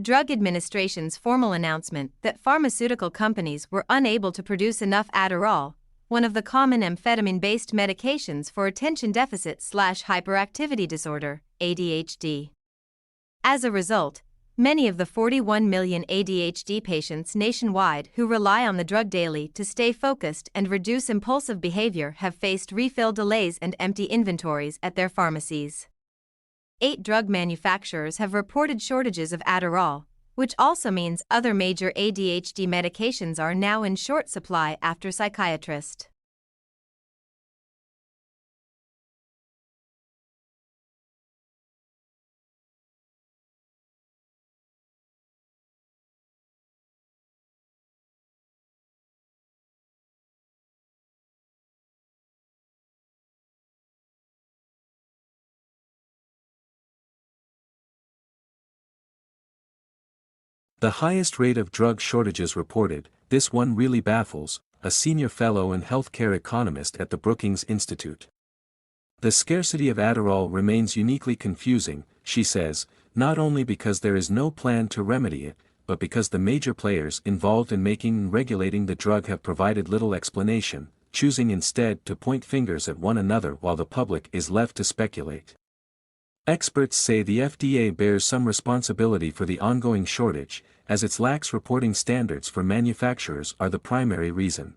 Drug Administration's formal announcement that pharmaceutical companies were unable to produce enough Adderall, one of the common amphetamine-based medications for attention deficit/hyperactivity disorder, ADHD. As a result, many of the 41 million ADHD patients nationwide who rely on the drug daily to stay focused and reduce impulsive behavior have faced refill delays and empty inventories at their pharmacies. 8 drug manufacturers have reported shortages of Adderall, which also means other major ADHD medications are now in short supply after psychiatrists. The highest rate of drug shortages reported, this one really baffles, a senior fellow and healthcare economist at the Brookings Institute. The scarcity of Adderall remains uniquely confusing, she says, not only because there is no plan to remedy it, but because the major players involved in making and regulating the drug have provided little explanation, choosing instead to point fingers at one another while the public is left to speculate. Experts say the FDA bears some responsibility for the ongoing shortage, as its lax reporting standards for manufacturers are the primary reason.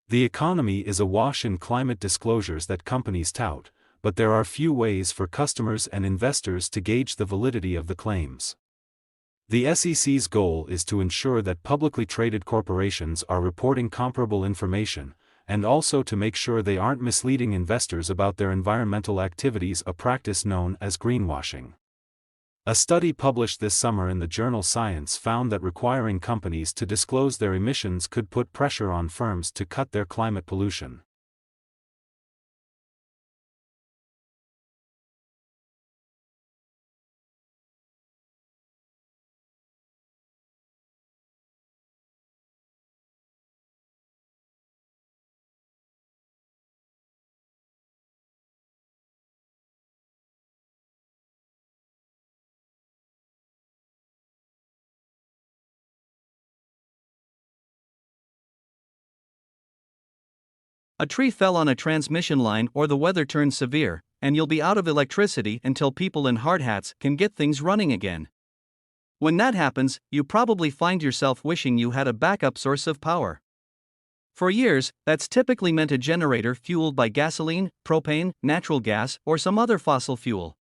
The economy is awash in climate disclosures that companies tout, but there are few ways for customers and investors to gauge the validity of the claims. The SEC's goal is to ensure that publicly traded corporations are reporting comparable information, and also to make sure they aren't misleading investors about their environmental activities, a practice known as greenwashing. A study published this summer in the journal Science found that requiring companies to disclose their emissions could put pressure on firms to cut their climate pollution. A tree fell on a transmission line or the weather turns severe, and you'll be out of electricity until people in hard hats can get things running again. When that happens, you probably find yourself wishing you had a backup source of power. For years, that's typically meant a generator fueled by gasoline, propane, natural gas, or some other fossil fuel.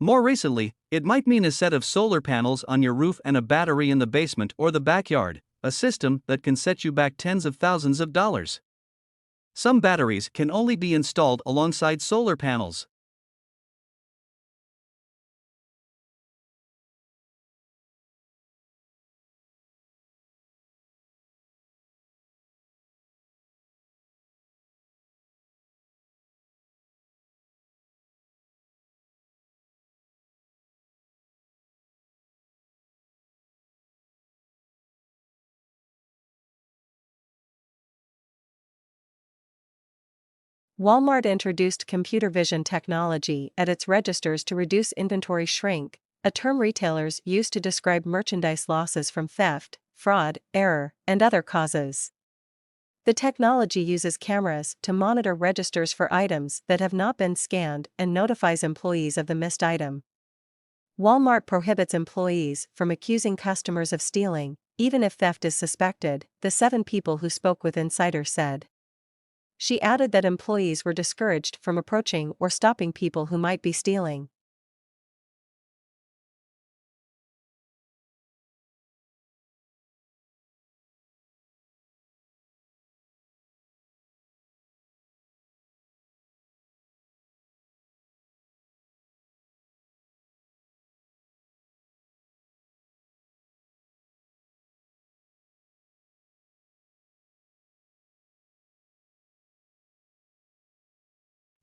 More recently, it might mean a set of solar panels on your roof and a battery in the basement or the backyard, a system that can set you back tens of thousands of dollars. Some batteries can only be installed alongside solar panels. Walmart introduced computer vision technology at its registers to reduce inventory shrink, a term retailers use to describe merchandise losses from theft, fraud, error, and other causes. The technology uses cameras to monitor registers for items that have not been scanned and notifies employees of the missed item. Walmart prohibits employees from accusing customers of stealing, even if theft is suspected, the 7 people who spoke with Insider said. She added that employees were discouraged from approaching or stopping people who might be stealing.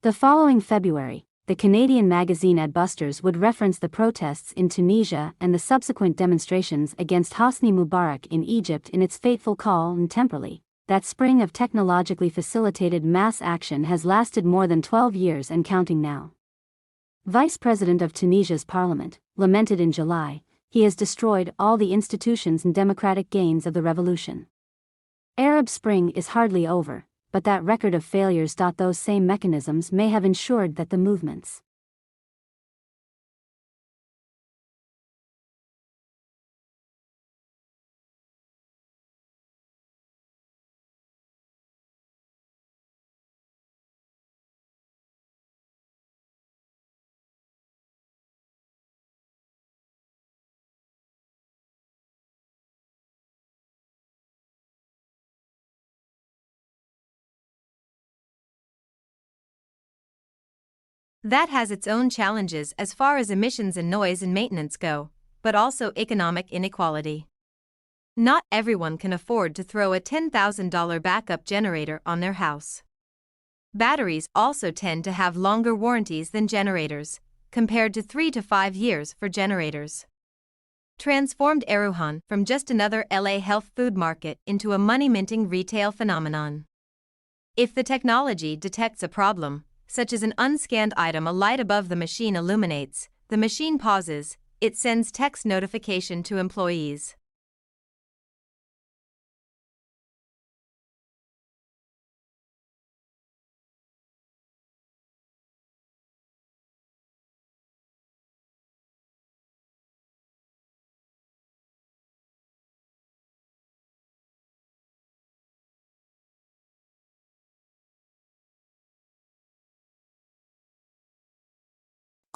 The following February, the Canadian magazine Adbusters would reference the protests in Tunisia and the subsequent demonstrations against Hosni Mubarak in Egypt in its fateful call and temporally. That spring of technologically facilitated mass action has lasted more than 12 years and counting now. Vice President of Tunisia's parliament lamented in July, he has destroyed all the institutions and democratic gains of the revolution. Arab Spring is hardly over, but that record of failures. Those same mechanisms may have ensured that the movements That has its own challenges as far as emissions and noise and maintenance go, but also economic inequality. Not everyone can afford to throw a $10,000 backup generator on their house. Batteries also tend to have longer warranties than generators, compared to 3 to 5 years for generators. Transformed Eruhan from just another LA health food market into a money-minting retail phenomenon. If the technology detects a problem, such as an unscanned item, a light above the machine illuminates, the machine pauses, it sends text notification to employees.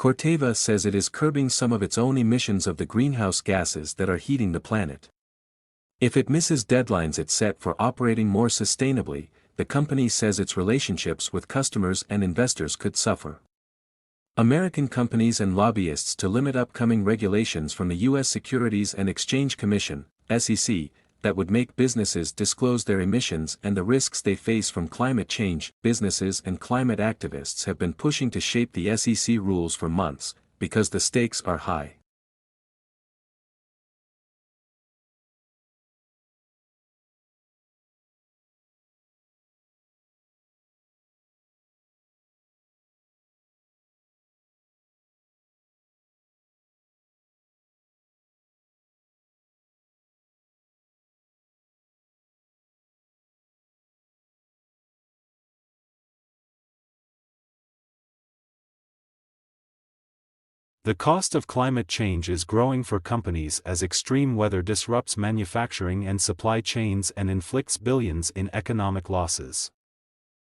Corteva says it is curbing some of its own emissions of the greenhouse gases that are heating the planet. If it misses deadlines it set for operating more sustainably, the company says its relationships with customers and investors could suffer. American companies and lobbyists to limit upcoming regulations from the U.S. Securities and Exchange Commission, SEC, that would make businesses disclose their emissions and the risks they face from climate change. Businesses and climate activists have been pushing to shape the SEC rules for months, because the stakes are high. The cost of climate change is growing for companies as extreme weather disrupts manufacturing and supply chains and inflicts billions in economic losses.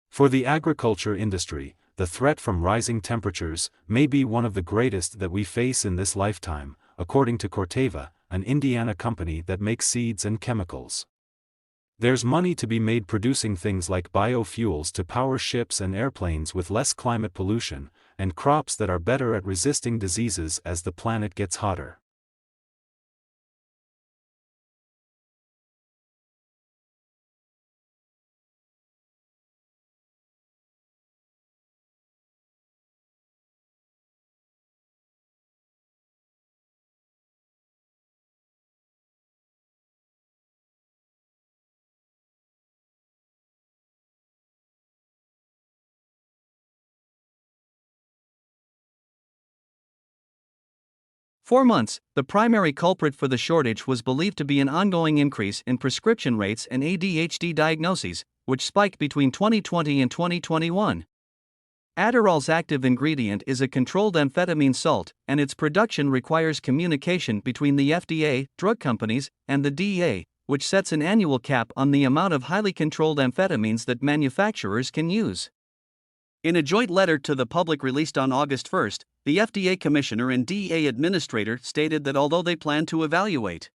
For the agriculture industry, the threat from rising temperatures may be one of the greatest that we face in this lifetime, according to Corteva, an Indiana company that makes seeds and chemicals. There's money to be made producing things like biofuels to power ships and airplanes with less climate pollution, and crops that are better at resisting diseases as the planet gets hotter. For months, the primary culprit for the shortage was believed to be an ongoing increase in prescription rates and ADHD diagnoses, which spiked between 2020 and 2021. Adderall's active ingredient is a controlled amphetamine salt, and its production requires communication between the FDA, drug companies, and the DEA, which sets an annual cap on the amount of highly controlled amphetamines that manufacturers can use. In a joint letter to the public released on August 1, the FDA commissioner and DEA administrator stated that although they plan to evaluate